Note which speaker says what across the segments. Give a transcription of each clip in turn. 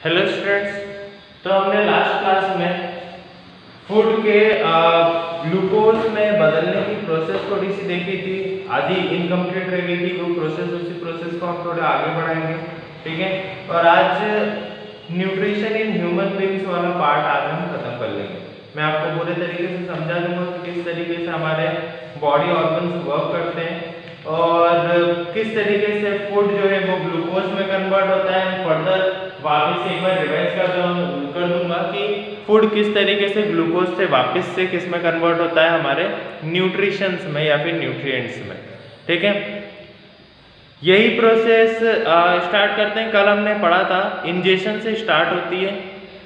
Speaker 1: Hello students. तो हमने last class में फूड के ग्लूकोज में बदलने की प्रोसेस थोड़ी सी देखी थी, आधी इनकम्प्लीट रह गई थी वो प्रोसेस। उसी प्रोसेस को हम थोड़ा आगे बढ़ाएंगे, ठीक है। और आज न्यूट्रिशन इन ह्यूमन बींग्स वाला पार्ट आज हम खत्म कर लेंगे। मैं आपको पूरे तरीके से समझा दूंगा कि किस तरीके से हमारे बॉडी ऑर्गन्स वर्क करते हैं और किस तरीके से फूड जो है वो ग्लूकोज में कन्वर्ट होता है। फर्दर वापस एक बार रिवाइज कर दूंगा कि फूड किस तरीके से ग्लूकोज से वापस से किस में कन्वर्ट होता है, हमारे न्यूट्रिशंस में या फिर न्यूट्रिएंट्स में, ठीक है। यही प्रोसेस स्टार्ट करते हैं। कल हमने पढ़ा था इंजेशन से स्टार्ट होती है।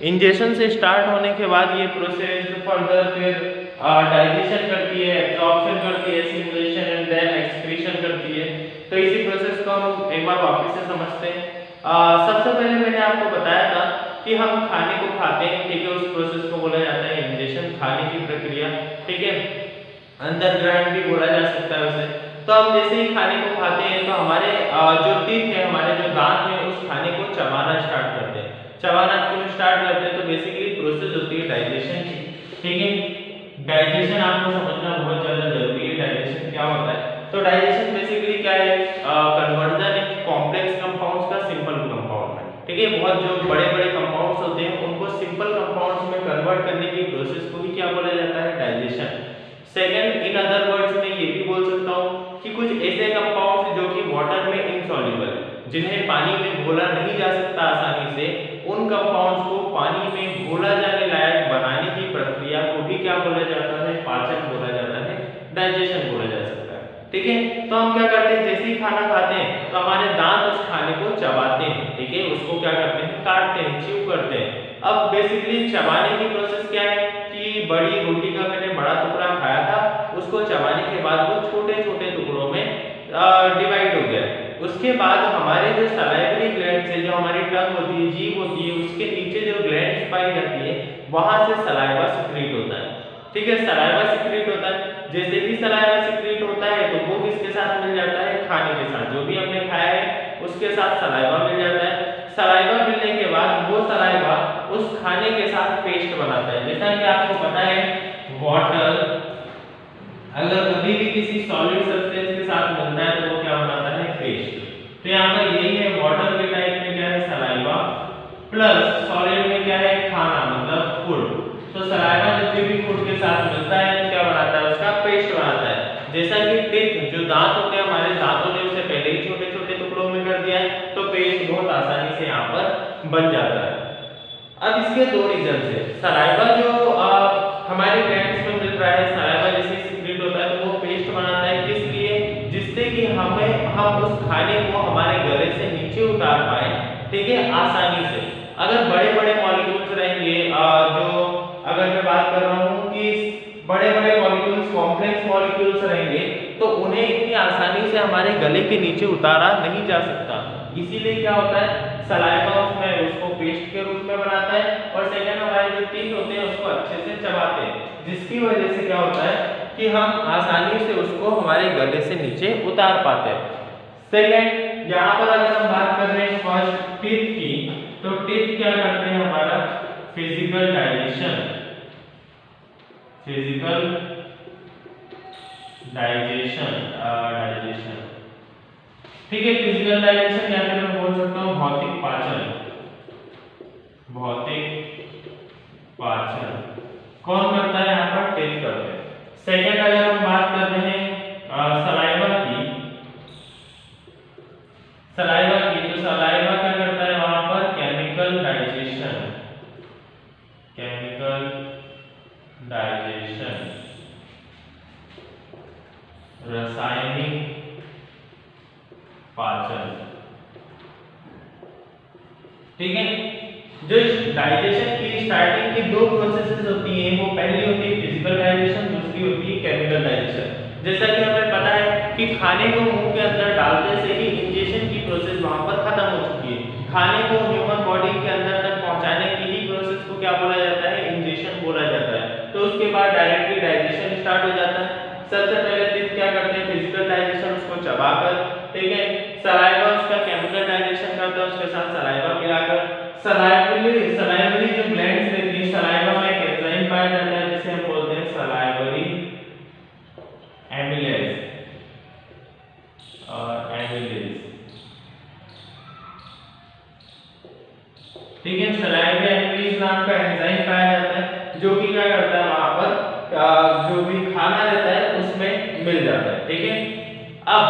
Speaker 1: इंजेशन से स्टार्ट होने के बाद ये प्रोसेस फर्दर फिर डाइजेशन करती है, एब्जॉर्प्शन करती है, एसिमिलेशन एंड देन एक्सक्रीशन करती है। तो इसी प्रोसेस को हम एक बार वापस से समझते हैं। सबसे पहले मैंने आपको बताया था कि हम खाने को खाते हैं, ठीक है। उस प्रोसेस को बोला जाता है इंजेशन, खाने की प्रक्रिया, ठीक है। अंदर ग्रहण भी बोला जा सकता है उसे। तो हम जैसे ही खाने को खाते हैं तो हमारे जो टीथ है, हमारे जो दांत है, उस खाने को चबाना स्टार्ट करते हैं। चबाना क्यों स्टार्ट करते हैं? तो बेसिकली प्रोसेस होती है डाइजेशन की, ठीक है। डाइजेशन आपको समझना बहुत ज्यादा जरूरी है। डाइजेशन क्या होता है? तो डाइजेशन बेसिकली क्या है? कन्वर्जन है कॉम्प्लेक्स कंपाउंड्स का सिंपल कंपाउंड में, ठीक है। बहुत जो बड़े बड़े कंपाउंड्स होते हैं उनको सिंपल कंपाउंड्स में कन्वर्ट करने की प्रोसेस को भी क्या बोला जाता है? Digestion. Second, in other words में ये भी बोल सकता हूँ कि कुछ ऐसे कंपाउंड्स जो कि वाटर में इनसॉल्युबल, जिन्हें पानी में घोला नहीं जा सकता आसानी से, उन कंपाउंड्स को पानी में घोला जाने लायक बनाने की प्रक्रिया को भी क्या बोला जाता है? पाचन बोला जाता है, डाइजेशन बोला जा सकता है, ठीक है। तो हम क्या करते हैं? जैसे ही खाना खाते हैं तो हमारे दांत उस खाने को चबाते हैं, ठीक है। उसको क्या करते हैं? काटते हैं, च्यू करते हैं। अब बेसिकली चबाने की प्रोसेस क्या है कि बड़ी रोटी का मैंने बड़ा टुकड़ा खाया था, उसको चबाने के बाद वो छोटे छोटे टुकड़ों में डिवाइड हो गया। उसके बाद हमारे जो सलाइवरी ग्लैंड्स है, जो हमारी टंग होती है, जीभ होती है, उसके नीचे जो ग्लैंड्स पाई जाती है, वहां से सलाइवा सिक्रीट होता है, ठीक है। सलाइवा सिक्रीट होता है। जैसे ही सलाइवा सिक्रीट होता है तो वो किसके साथ मिल जाता है? खाने के साथ। जो भी हमने खाया है उसके साथ सलाइवा मिल जाता है। सलाइवा मिलने के बाद वो सलाइवा उस खाने के साथ पेस्ट बनाता है। जैसा कि आपको पता है वाटर अगर कभी भी किसी सॉलिड सब्सटेंस के साथ मिलता है तो वो क्या बनाता है? पेस्ट। तो यहाँ पर यही है, वाटर के टाइप में क्या है? सलाइवा, प्लस सॉलिड में क्या है? खाना, मतलब फूड। तो सलाइवा जब भी फूड के साथ मिलता है तो क्या बनाता है? उसका पेस्ट बनाता है। जैसा कि टीथ, जो दांत होते हैं हमारे, दांतों ने उसे पहले ही छोटे छोटे टुकड़ों में कर दिया है, तो पेस्ट बहुत आसानी से यहाँ पर बन जाता है। अब इसके दो रीजन है। सलाइवा जो हमारे ग्लैंड्स में मिल रहा है, सलाइवा जैसे सिक्रीट होता है तो वो पेस्ट बनाता है। किस लिए? जिससे कि हम उस खाने को हमारे गले से नीचे उतार पाए, ठीक है, आसानी से। अगर बड़े बड़े मॉलिक्यूल्स रहेंगे, जो अगर मैं बात कर रहा हूँ कि बड़े बड़े मॉलिक्यूल्स, कॉम्प्लेक्स मॉलिक्यूल्स रहेंगे, तो उन्हें इतनी आसानी से हमारे गले के नीचे उतारा नहीं जा सकता। इसीलिए क्या होता है? सलाइवा उसमें उसको पेस्ट के रूप में बनाता है। और सेकंड, हमारे जो टीथ होते हैं उसको अच्छे से चबाते हैं, जिसकी वजह से क्या होता है कि हम आसानी से उसको हमारे गले से नीचे उतार पाते हैं। सेकंड, यहाँ पर अगर हम बात कर रहे हैं फर्स्ट टीथ की, तो टीथ क्या करते हैं? हमारा फिजिकल डाइजेशन, फिजिकल डाइजेशन, ठीक है। फिजिकल डाइजेशन या फिर मैं बोल सकता हूँ भौतिक पाचन। भौतिक पाचन कौन करता है? यहाँ पर टीथ करते हैं। सेकंड, अगर हम बात कर रहे हैं सलाइवा की, तो सलाइवा क्या करता है? वहां पर केमिकल डाइजेशन, केमिकल डाइजेशन, रासायनिक पाचन, ठीक है। जो डाइजेशन की स्टार्टिंग की दो प्रोसेसेस होती हैं, वो पहली होती है फिजिकल डाइजेशन, दूसरी होती है केमिकल डाइजेशन। जैसा कि हमें पता है कि खाने को मुंह के अंदर डालते से ही इंजेशन की प्रोसेस वहां पर खत्म हो चुकी है। खाने को ह्यूमन बॉडी के अंदर तक पहुंचाने की ही प्रोसेस को क्या बोला जाता है? इंजेशन बोला जाता है। तो उसके बाद डायरेक्टली डाइजेशन स्टार्ट हो जाता है। सबसे पहले टीथ क्या करते हैं? फिजिकल डाइजेशन, उसको चबाकर, ठीक है। सलाइवा उसका केमिकल डाइजेशन करता है, उसके साथ सलाइवा मिलाकर। सलाइवा ठीक है, सलाइवा एम्बलीज नाम का एंजाइम पाया जाता है जो कि क्या करता है वहां पर जो भी खाना रहता है उसमें मिल जाता है। ठीक है, अब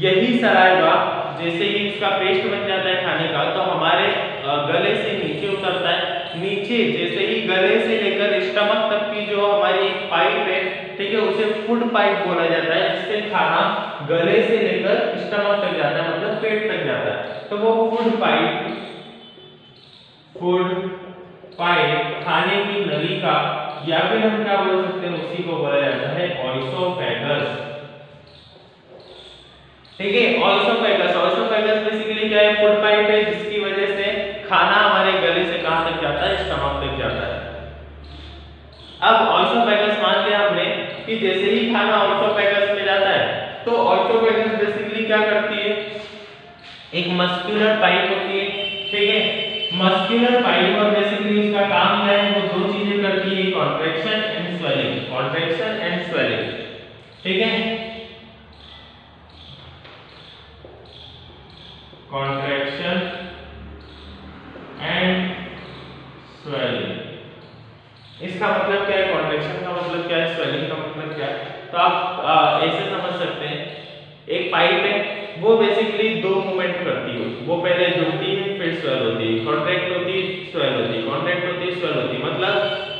Speaker 1: यही सलाइवा जैसे ही इसका पेस्ट बन जाता है खाने का तो हमारे गले से नीचे उतरता है। नीचे जैसे ही गले से लेकर स्टमक तक की जो हमारी एक पाइप है, ठीक है, उसे फूड पाइप बोला जाता है, जिससे खाना गले से लेकर स्टमक तक जाता है, मतलब पेट तक जाता है। तो वो फूड पाइप खाने की नली का, या फिर हम क्या बोल सकते हैं, उसी को बोला जाता है ऑइसोफेगस। ठीक है, ऑइसोफेगस बेसिकली क्या है, फूड पाइप है जिसकी वजह से खाना हमारे गले से कहां तक जाता है, स्टमक तक जाता है। अब ऑइसोफेगस मान लिया हमने कि जैसे ही खाना ऑइसोफेगस में जाता है तो ऑइसोफेगस बेसिकली क्या करती है, एक मस्कुलर पाइप होती है। ठीक है, मस्कुलर पाइप और बेसिकली उसका काम क्या है, वो दो चीजें करती है, contraction and swelling, contraction and swelling. ठीक है, कॉन्ट्रैक्शन एंड स्वेलिंग, इसका मतलब क्या है, कॉन्ट्रैक्शन का मतलब क्या है, स्वेलिंग का मतलब क्या है। तो आप ऐसे समझ सकते हैं, एक पाइप है वो बेसिकली दो मूवमेंट करती है, वो पहले जुड़ती है फिर स्वेल होती है, कॉन्ट्रैक्ट होती है स्वेल होती है, कॉन्ट्रैक्ट होती है स्वेल होती है, मतलब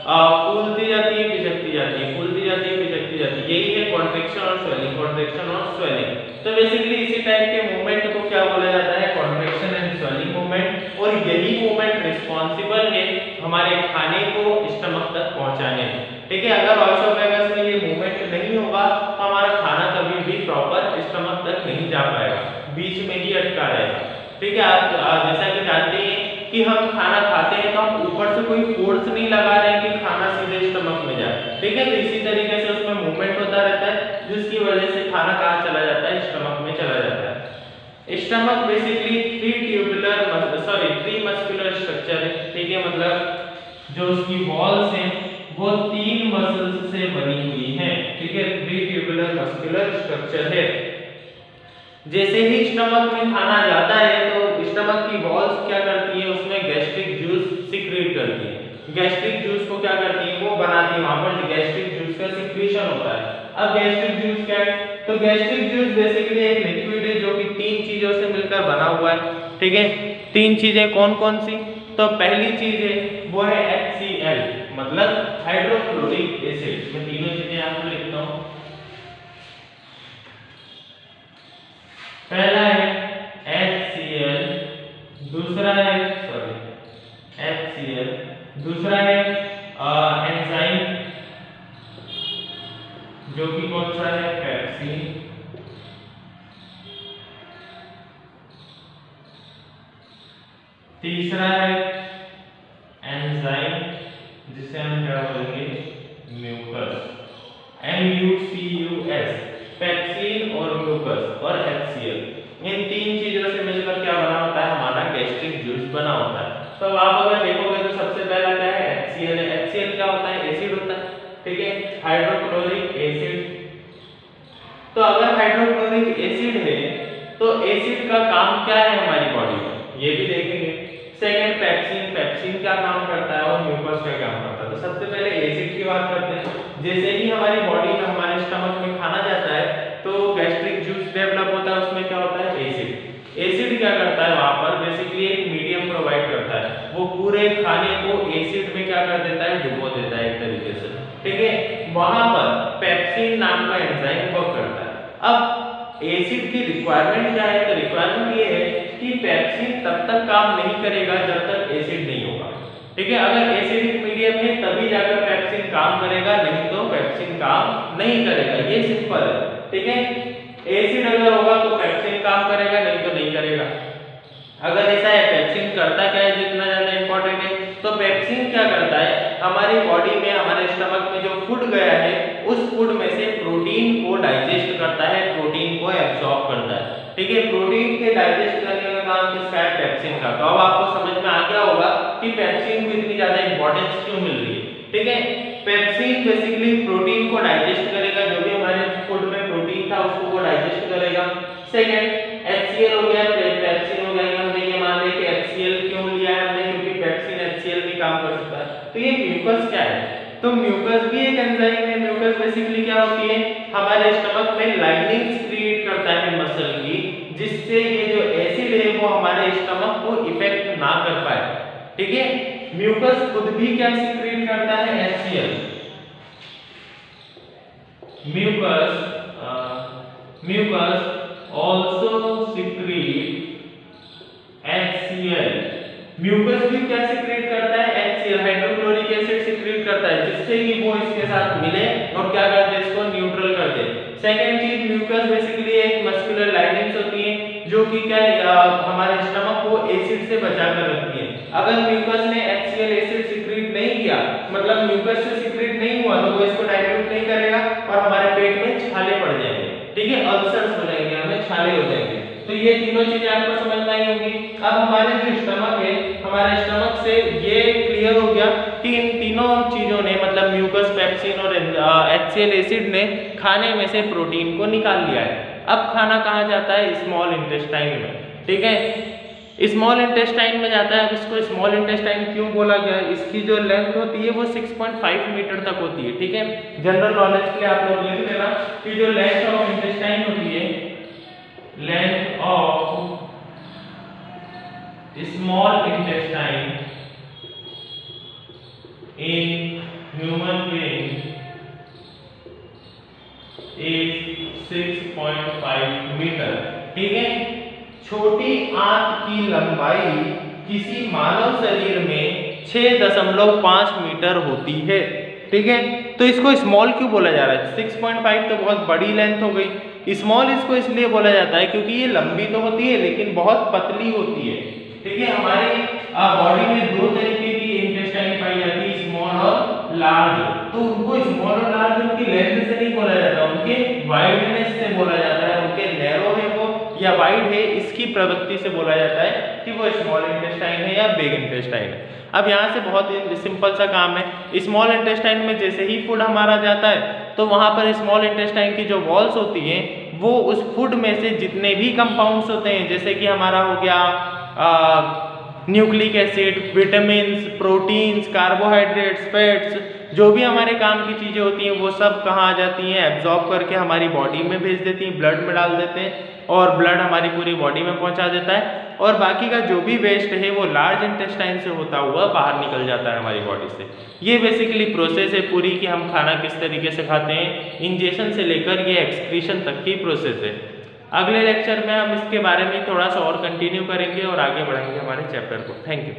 Speaker 1: फूलती जाती है पिचकती जाती है, फूलती जाती है पिचकती जाती है, यही है कॉन्ट्रैक्शन और स्वेलिंग, कॉन्ट्रैक्शन और स्वेलिंग। तो बेसिकली इसी टाइप के मूवमेंट को क्या बोला जाता है, कॉन्ट्रैक्शन एंड स्वेलिंग मूवमेंट, और यही मूवमेंट रिस्पांसिबल है हमारे खाने को स्टमक तक पहुंचाने में। ठीक है, अगर ऑइसोफेगस में ये मूवमेंट नहीं होगा तो हमारा खाना कभी भी प्रॉपर स्टमक तक नहीं जा पाएगा, बीच में ही अटका रहेगा। ठीक है, आप जैसा कि जानते हैं कि हम खाना खाते हैं तो हम ऊपर से कोई फोर्स नहीं लगा रहे हैं कि खाना सीधे स्टमक में जाए। ठीक है, तो इसी तरीके से उसमें मूवमेंट होता रहता है जिसकी वजह से खाना कहाँ चला जाता है, स्टमक में चला जाता है। Stomach basically three muscular structure है। ठीक है, मतलब जो उसकी वॉल्स हैं वो तीन मसल्स से बनी हुई है। ठीक है, थ्री ट्यूबुलर मस्कुलर स्ट्रक्चर है। जैसे ही स्टमक में खाना जाता है तो स्टमक की वॉल्स क्या करती है, उसमें गैस्ट्रिक जूस सिक्रीट करती है। गैस्ट्रिक जूस को क्या करती है, वो बनाती है, वहां पर गैस्ट्रिक जूस का सिक्रीशन होता है। अब गैस्ट्रिक जूस क्या है, तो गैस्ट्रिक जूस बेसिकली एक लिक्विड है जो कि तीन चीजों से मिलकर बना हुआ है। ठीक है, तीन चीजें कौन कौन सी, तो पहली चीज है वो है HCl, मतलब हाइड्रोक्लोरिक एसिड। मैं तीनों चीजें आपको लिखता हूं। पहला है HCl, दूसरा है HCl, दूसरा है एंजाइम जो कि कौन सा है, पेप्सिन, तीसरा है एंजाइम जिसे हम क्या बोलेंगे, म्यूकस, MUCUS, पेप्सिन और म्यूकस और HCl। इन तीन चीजों से मिलकर क्या बना होता है, हमारा गैस्ट्रिक जूस बना होता है। तो आप अगर देखोगे तो सबसे पहला क्या है, HCl है। HCl क्या होता है, एसिड होता है। ठीक है, हाइड्रोक्लोरिक एसिड। तो अगर हाइड्रोक्लोरिक एसिड है तो एसिड का काम क्या है हमारी बॉडी में, ये भी देखेंगे। सेकंड पेप्सिन, पेप्सिन क्या काम करता है और म्यूकस क्या काम करता है। तो सबसे पहले एसिड की बात करते हैं। जैसे ही हमारी बॉडी में, हमारे स्टमक में खाना जाता है तो गैस्ट्रिक जूस डेवलप होता है, उसमें क्या होता है, एसिड। एसिड क्या करता है, वहां पर बेसिकली एक मीडियम प्रोवाइड करता है, वो पूरे खाने को एसिड में क्या कर देता है, डुबो देता है एक तरीके से। ठीक है, वहां पर पेप्सिन नाम का एंजाइम वर्क करता है। अब एसिड की रिक्वायरमेंट क्या है, तो रिक्वायरमेंट ये है कि पेप्सिन तब तक काम नहीं करेगा जब तक एसिड नहीं होगा। ठीक है, अगर एसिडिक मीडियम है तभी जाकर पेप्सिन काम करेगा, नहीं तो पेप्सिन काम नहीं करेगा, ये सिंपल है। ठीक है, एसिड अगर होगा तो पेप्सिन काम करेगा, नहीं तो नहीं करेगा। अगर ऐसा है, पेप्सिन करता क्या है, जितना ज्यादा इंपॉर्टेंट है, तो पेप्सिन क्या करता है, हमारी बॉडी में, हमारे स्टमक में जो फूड गया है उस फूड में से प्रोटीन को डाइजेस्ट करता है, प्रोटीन को एब्सॉर्ब करता है। ठीक है, प्रोटीन के डाइजेस्ट करने का काम किसका है, पेप्सिन का। तो अब आपको समझ में आ गया होगा कि पेप्सिन को इतनी ज्यादा इंपॉर्टेंस क्यों मिल रही है। ठीक है, पेप्सिन बेसिकली प्रोटीन को डाइजेस्ट करेगा, जो भी हमारे फूड में प्रोटीन था उसको वो डाइजेस्ट करेगा। सेकंड HCl हो गया, पेप्सिन हो गया, हमने ये मान लिया कि HCl क्यों लिया है तो ये म्यूकस क्या है? तो म्यूकस भी एक एंजाइम है। म्यूकस बेसिकली क्या होती है? हमारे स्टमक में लाइनिंग्स क्रिएट करता है मसल की, जिससे ये जो एसिड है वो हमारे स्टमक को इफेक्ट ना कर पाए। ठीक है, म्यूकस खुद भी क्या सीक्रेट करता है? HCl। Mucus also secrete HCl। Mucus भी क्या सीक्रेट करता है? HCl, हाइड्रोक्लोरिक एसिड सीक्रेट करता है, जिससे कि वो इसके साथ मिले और क्या कर दे? इसको न्यूट्रल कर दे। सेकेंड चीज, म्यूकस बेसिकली एक मस्कुलर लाइनिंग्स होती है जो कि क्या है? हमारे स्टमक को एसिड से बचा कर रखती है। अगर म्यूकस ने HCl एसिड सीक्रेट नहीं किया, मतलब म्यूकस से सीक्रेट नहीं हुआ, तो वो इसको डाइल्यूट नहीं करेगा और हमारे पेट में छाले पड़ जाएंगे। ठीक है, अल्सर्स हो जाएंगे, हमें छाले हो जाएंगे। तो ये तीनों चीजें आपको समझ में आई होंगी। अब हमारे जो स्टमक है, हमारे स्टमक से ये क्लियर हो गया कि इन तीनों चीजों ने, मतलब म्यूकस, पेप्सिन और HCl एसिड ने खाने में से प्रोटीन को निकाल लिया है। अब खाना कहाँ जाता है? स्मॉल इंटेस्टाइन में। ठीक है, स्मॉल इंटेस्टाइन में जाता है। अब इसको स्मॉल इंटेस्टाइन क्यों बोला गया? इसकी जो लेंथ होती है वो 6.5 मीटर तक होती है। ठीक है, जनरल नॉलेज के लिए आप लोग लिख लेना कि जो लेंथ ऑफ इंटेस्टाइन होती है, length of small intestine in human being is 6.5 metre. ठीक है, छोटी आंत की लंबाई किसी मानव शरीर में 6.5 मीटर होती है। ठीक है, तो इसको स्मॉल क्यों बोला जा रहा है? 6.5 तो बहुत बड़ी लेंथ हो गई। स्मॉल इसको इसलिए बोला जाता है क्योंकि ये लंबी तो होती है लेकिन बहुत पतली होती है। ठीक है, हमारे बॉडी में दो तरीके की इंटेस्टाइन पाई जाती है, स्मॉल और लार्ज। तो उनको स्मॉल और लार्ज उनकी लेंथ से नहीं बोला जाता, उनके वाइडनेस से बोला जाता है। उनके नैरो है वो या वाइड है, इसकी प्रवृत्ति से बोला जाता है कि वो स्मॉल इंटेस्टाइन है या बिग इंटेस्टाइन है। अब यहाँ से बहुत सिंपल सा काम है। स्मॉल इंटेस्टाइन में जैसे ही फूड हमारा जाता है तो वहाँ पर स्मॉल इंटेस्टाइन की जो वॉल्स होती हैं वो उस फूड में से जितने भी कंपाउंड्स होते हैं, जैसे कि हमारा हो गया nucleic acid, vitamins, proteins, carbohydrates, fats, जो भी हमारे काम की चीज़ें होती हैं वो सब कहाँ आ जाती हैं? एब्जॉर्ब करके हमारी बॉडी में भेज देती हैं, ब्लड में डाल देते हैं और ब्लड हमारी पूरी बॉडी में पहुंचा देता है। और बाकी का जो भी वेस्ट है वो लार्ज इंटेस्टाइन से होता हुआ बाहर निकल जाता है हमारी बॉडी से। ये बेसिकली प्रोसेस है पूरी कि हम खाना किस तरीके से खाते हैं, इंजेशन से लेकर ये एक्सक्रीशन तक की प्रोसेस है। अगले लेक्चर में हम इसके बारे में थोड़ा सा और कंटिन्यू करेंगे और आगे बढ़ाएंगे हमारे चैप्टर को। Thank you.